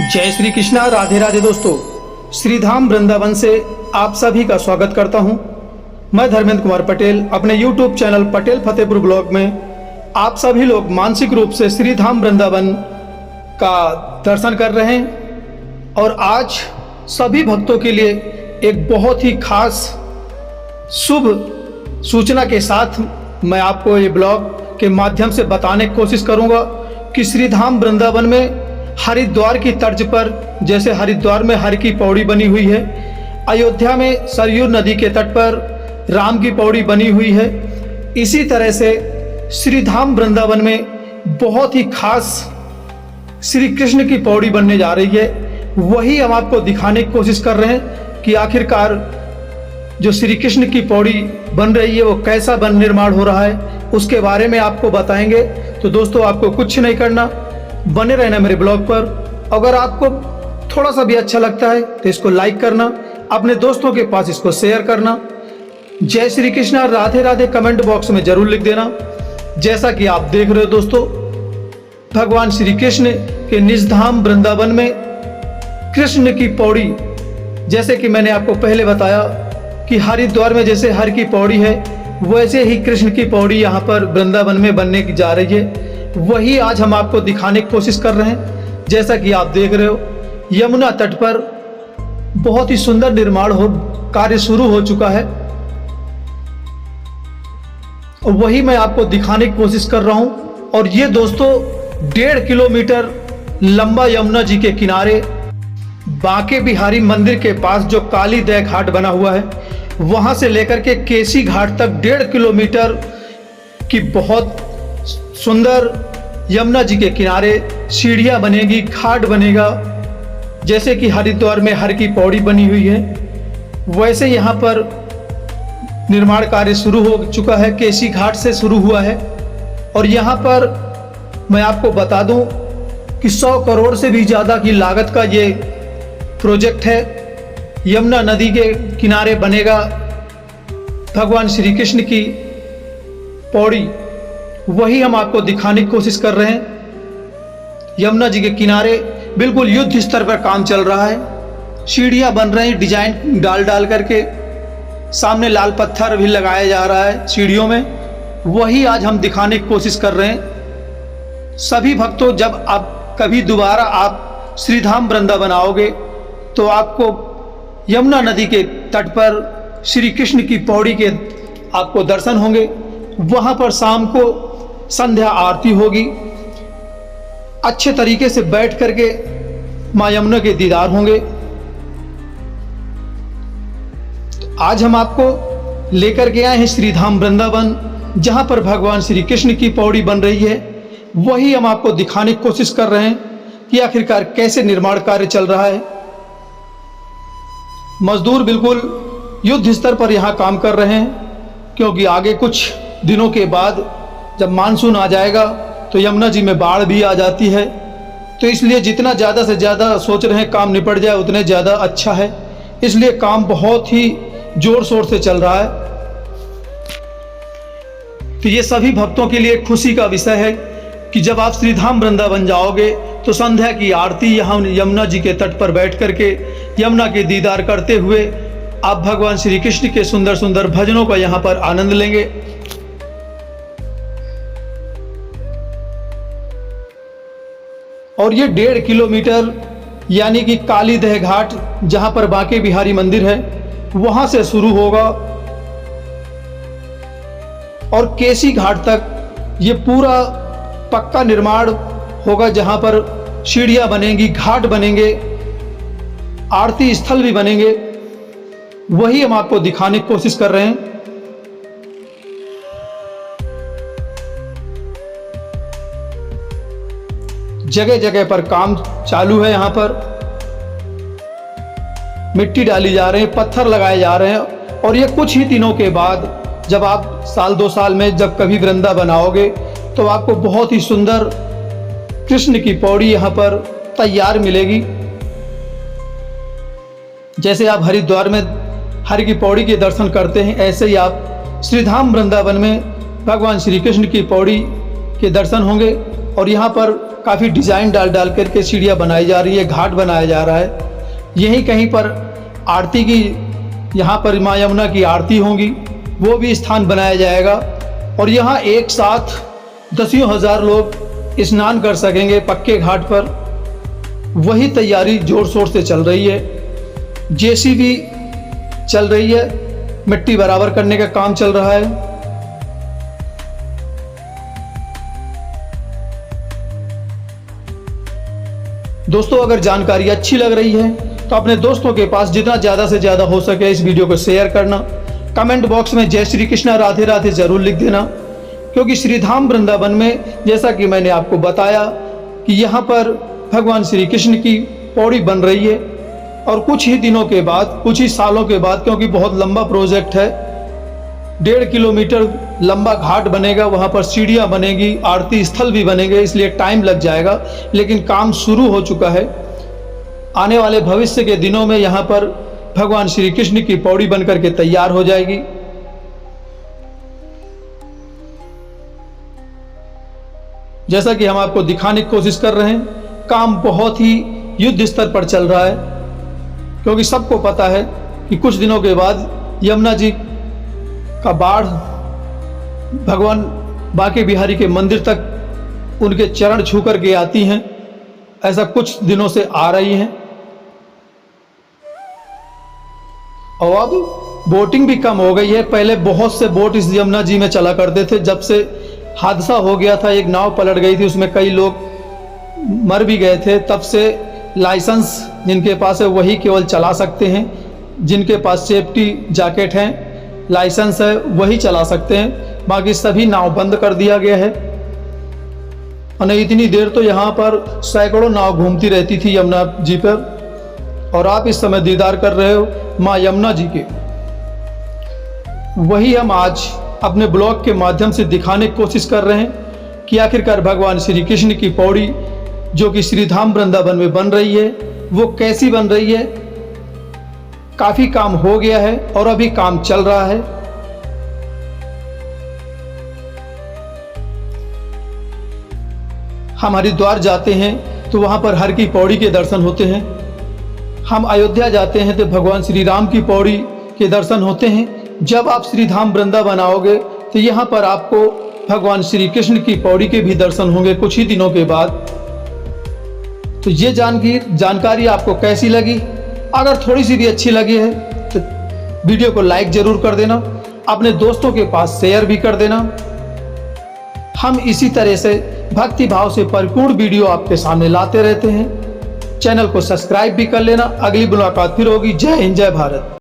जय श्री कृष्णा, राधे राधे दोस्तों। श्रीधाम वृंदावन से आप सभी का स्वागत करता हूं। मैं धर्मेंद्र कुमार पटेल अपने YouTube channel Patel Fatehpur blog में आप सभी लोग मानसिक रूप से श्रीधाम वृंदावन का दर्शन कर रहे हैं। और आज सभी भक्तों के लिए एक बहुत ही खास शुभ सूचना के साथ मैं आपको ये ब्लॉग के माध्यम से बताने की कोशिश करूंगा कि श्रीधाम वृंदावन में हरिद्वार की तर्ज पर, जैसे हरिद्वार में हर की पौड़ी बनी हुई है, अयोध्या में सरयू नदी के तट पर राम की पौड़ी बनी हुई है, इसी तरह से श्रीधाम वृंदावन में बहुत ही खास श्री कृष्ण की पौड़ी बनने जा रही है। वही हम आपको दिखाने की कोशिश कर रहे हैं कि आखिरकार जो श्री कृष्ण की पौड़ी बन रही है वो कैसा निर्माण हो रहा है, उसके बारे में आपको बताएंगे। तो दोस्तों, आपको कुछ नहीं करना, बने रहना मेरे ब्लॉग पर। अगर आपको थोड़ा सा भी अच्छा लगता है तो इसको लाइक करना, अपने दोस्तों के पास इसको शेयर करना। जय श्री कृष्णा, राधे राधे कमेंट बॉक्स में जरूर लिख देना। जैसा कि आप देख रहे हो दोस्तों, भगवान श्री कृष्ण के निज धाम वृंदावन में कृष्ण की पौड़ी, जैसे कि मैंने आपको पहले बताया कि हरिद्वार में जैसे हर की पौड़ी है, वैसे ही कृष्ण की पौड़ी यहाँ पर वृंदावन में बनने की जा रही है। वही आज हम आपको दिखाने की कोशिश कर रहे हैं। जैसा कि आप देख रहे हो, यमुना तट पर बहुत ही सुंदर निर्माण कार्य शुरू हो चुका है। और वही मैं आपको दिखाने की कोशिश कर रहा हूं। और ये दोस्तों 1.5 किलोमीटर लंबा यमुना जी के किनारे बांके बिहारी मंदिर के पास जो काली दह घाट बना हुआ है, वहां से लेकर के केसी घाट तक 1.5 किलोमीटर की बहुत सुंदर यमुना जी के किनारे सीढ़ियां बनेगी, घाट बनेगा। जैसे कि हरिद्वार में हर की पौड़ी बनी हुई है, वैसे यहाँ पर निर्माण कार्य शुरू हो चुका है, केसी घाट से शुरू हुआ है। और यहाँ पर मैं आपको बता दूं कि 100 करोड़ से भी ज़्यादा की लागत का ये प्रोजेक्ट है। यमुना नदी के किनारे बनेगा भगवान श्री कृष्ण की पौड़ी, वही हम आपको दिखाने की कोशिश कर रहे हैं। यमुना जी के किनारे बिल्कुल युद्ध स्तर पर काम चल रहा है, सीढ़ियां बन रही, डिजाइन डाल करके, सामने लाल पत्थर भी लगाया जा रहा है सीढ़ियों में, वही आज हम दिखाने की कोशिश कर रहे हैं। सभी भक्तों, जब आप कभी दोबारा आप श्रीधाम वृंदावन आओगे तो आपको यमुना नदी के तट पर श्री कृष्ण की पौड़ी के आपको दर्शन होंगे। वहां पर शाम को संध्या आरती होगी, अच्छे तरीके से बैठ करके मां यमुना के दीदार होंगे। तो आज हम आपको लेकर के आए हैं श्रीधाम वृंदावन, जहां पर भगवान श्री कृष्ण की पौड़ी बन रही है। वही हम आपको दिखाने की कोशिश कर रहे हैं कि आखिरकार कैसे निर्माण कार्य चल रहा है। मजदूर बिल्कुल युद्ध स्तर पर यहां काम कर रहे हैं, क्योंकि आगे कुछ दिनों के बाद जब मानसून आ जाएगा तो यमुना जी में बाढ़ भी आ जाती है। तो इसलिए जितना ज़्यादा से ज़्यादा सोच रहे हैं काम निपट जाए, उतने ज़्यादा अच्छा है। इसलिए काम बहुत ही जोर शोर से चल रहा है। तो ये सभी भक्तों के लिए खुशी का विषय है कि जब आप श्रीधाम वृंदावन जाओगे तो संध्या की आरती यहाँ यमुना जी के तट पर बैठ करके यमुना के दीदार करते हुए आप भगवान श्री कृष्ण के सुंदर सुंदर भजनों का यहाँ पर आनंद लेंगे। और ये 1.5 किलोमीटर यानी कि काली दह घाट, जहां पर बांके बिहारी मंदिर है, वहां से शुरू होगा और केसी घाट तक ये पूरा पक्का निर्माण होगा, जहां पर सीढ़ियां बनेंगी, घाट बनेंगे, आरती स्थल भी बनेंगे। वही हम आपको दिखाने की कोशिश कर रहे हैं। जगह जगह पर काम चालू है, यहाँ पर मिट्टी डाली जा रही है, पत्थर लगाए जा रहे हैं। और ये कुछ ही दिनों के बाद, जब आप साल 2 साल में जब कभी वृंदावन आओगे तो आपको बहुत ही सुंदर कृष्ण की पौड़ी यहाँ पर तैयार मिलेगी। जैसे आप हरिद्वार में हर की पौड़ी के दर्शन करते हैं, ऐसे ही आप श्रीधाम वृंदावन में भगवान श्री कृष्ण की पौड़ी के दर्शन होंगे। और यहाँ पर काफ़ी डिज़ाइन डाल डाल करके सीढ़ियाँ बनाई जा रही है, घाट बनाया जा रहा है। यहीं कहीं पर आरती की, यहाँ पर माँ यमुना की आरती होंगी, वो भी स्थान बनाया जाएगा और यहाँ एक साथ दसियों हज़ार लोग स्नान कर सकेंगे पक्के घाट पर। वही तैयारी जोर शोर से चल रही है। जेसीबी चल रही है, मिट्टी बराबर करने का काम चल रहा है। दोस्तों, अगर जानकारी अच्छी लग रही है तो अपने दोस्तों के पास जितना ज़्यादा से ज़्यादा हो सके इस वीडियो को शेयर करना। कमेंट बॉक्स में जय श्री कृष्णा राधे राधे ज़रूर लिख देना, क्योंकि श्रीधाम वृंदावन में जैसा कि मैंने आपको बताया कि यहाँ पर भगवान श्री कृष्ण की पौड़ी बन रही है और कुछ ही दिनों के बाद, कुछ ही सालों के बाद, क्योंकि बहुत लंबा प्रोजेक्ट है, 1.5 किलोमीटर लंबा घाट बनेगा, वहाँ पर सीढ़ियाँ बनेगी, आरती स्थल भी बनेंगे, इसलिए टाइम लग जाएगा। लेकिन काम शुरू हो चुका है। आने वाले भविष्य के दिनों में यहाँ पर भगवान श्री कृष्ण की पौड़ी बनकर के तैयार हो जाएगी। जैसा कि हम आपको दिखाने की कोशिश कर रहे हैं, काम बहुत ही युद्ध स्तर पर चल रहा है, क्योंकि सबको पता है कि कुछ दिनों के बाद यमुना जी का बाढ़ भगवान बांके बिहारी के मंदिर तक उनके चरण छू कर के आती हैं। ऐसा कुछ दिनों से आ रही हैं और अब बोटिंग भी कम हो गई है। पहले बहुत से बोट इस यमुना जी में चला करते थे। जब से हादसा हो गया था, एक नाव पलट गई थी, उसमें कई लोग मर भी गए थे, तब से लाइसेंस जिनके पास है वही केवल चला सकते हैं। जिनके पास सेफ्टी जैकेट हैं, लाइसेंस है, वही चला सकते हैं। बाकी सभी नाव बंद कर दिया गया है। और नहीं, इतनी देर तो यहाँ पर सैकड़ों नाव घूमती रहती थी यमुना जी पर। और आप इस समय दीदार कर रहे हो माँ यमुना जी के। वही हम आज अपने ब्लॉग के माध्यम से दिखाने की कोशिश कर रहे हैं कि आखिरकार भगवान श्री कृष्ण की पौड़ी जो कि श्रीधाम वृंदावन में बन रही है, वो कैसी बन रही है। काफ़ी काम हो गया है और अभी काम चल रहा है। हम हरिद्वार जाते हैं तो वहाँ पर हर की पौड़ी के दर्शन होते हैं। हम अयोध्या जाते हैं तो भगवान श्री राम की पौड़ी के दर्शन होते हैं। जब आप श्रीधाम वृंदावन आओगे तो यहाँ पर आपको भगवान श्री कृष्ण की पौड़ी के भी दर्शन होंगे कुछ ही दिनों के बाद। तो ये जानकारी आपको कैसी लगी? अगर थोड़ी सी भी अच्छी लगी है तो वीडियो को लाइक ज़रूर कर देना, अपने दोस्तों के पास शेयर भी कर देना। हम इसी तरह से भक्ति भाव से परिपूर्ण वीडियो आपके सामने लाते रहते हैं। चैनल को सब्सक्राइब भी कर लेना। अगली मुलाकात फिर होगी। जय हिंद, जय भारत।